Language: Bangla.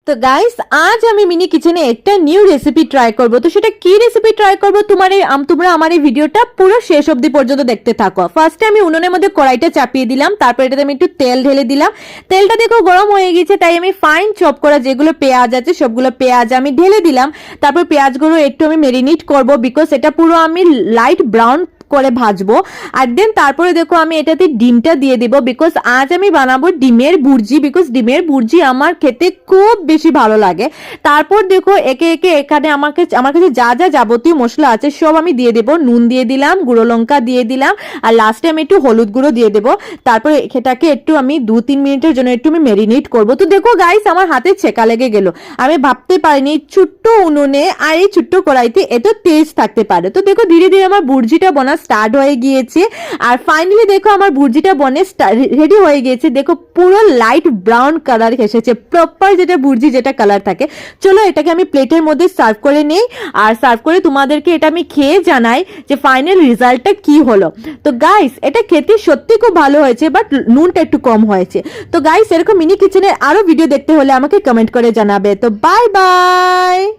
তো গাইস আজ আমি মিনি কিচেনে একটা নিউ রেসিপি ট্রাই করব। তো সেটা কি রেসিপি ট্রাই করব তোমরা আমার এই ভিডিওটা পুরো শেষ অবধি পর্যন্ত দেখতে থাকো। ফার্স্টে আমি উনুনের মধ্যে কড়াইটা চাপিয়ে দিলাম, তারপর এটাতে আমি একটু তেল ঢেলে দিলাম। তেলটা দেখো গরম হয়ে গেছে, তাই আমি ফাইন চপ করা যেগুলো পেঁয়াজ আছে সবগুলো পেঁয়াজ আমি ঢেলে দিলাম। তারপর পেঁয়াজগুলো একটু আমি মেরিনেট করব, বিকজ এটা পুরো আমি লাইট ব্রাউন করে ভাজবো। আর দেন তারপরে দেখো আমি এটাতে ডিমটা দিয়ে দিব, বিকজ আজ আমি বানাবো ডিমের বুর্জি, বিকজ ডিমের বুর্জি আমার খেতে খুব বেশি ভালো লাগে। তারপর দেখো একে একে এখানে আমার কাছে যা যা যাবতীয় মশলা আছে সব আমি দিয়ে দেবো। নুন দিয়ে দিলাম, গুঁড়ো লঙ্কা দিয়ে দিলাম, আর লাস্টে আমি একটু হলুদ গুঁড়ো দিয়ে দেবো। তারপর এটাকে একটু আমি 2-3 মিনিটের জন্য একটু আমি ম্যারিনেট করবো। তো দেখো গাইস আমার হাতে ছেঁকা লেগে গেল, আমি ভাবতে পারিনি ছোট্ট উনুনে আর এই ছোট্ট কড়াইতে এত তেজ থাকতে পারে। তো দেখো ধীরে ধীরে আমার বুর্জিটা বনা স্টার্ট হয়ে গিয়েছে, আর ফাইনালি দেখো আমার বুর্জিটা বনে রেডি হয়ে গিয়েছে। দেখো পুরো লাইট ব্রাউন কালার এসেছে, প্রপার যেটা বুর্জি যেটা কালার থাকে। চলো এটাকে আমি প্লেটের মধ্যে সার্ভ করে নেই, আর সার্ভ করে তোমাদেরকে এটা আমি খেয়ে জানাই যে ফাইনাল রেজাল্টটা কি হলো। তো গাইস এটা খেতে সত্যি খুব ভালো হয়েছে, বাট নুনটা একটু কম হয়েছে। তো গাইস এরকম মিনি কিচেনের আরো ভিডিও দেখতে হলে আমাকে কমেন্ট করে জানাবে। তো বাই বাই।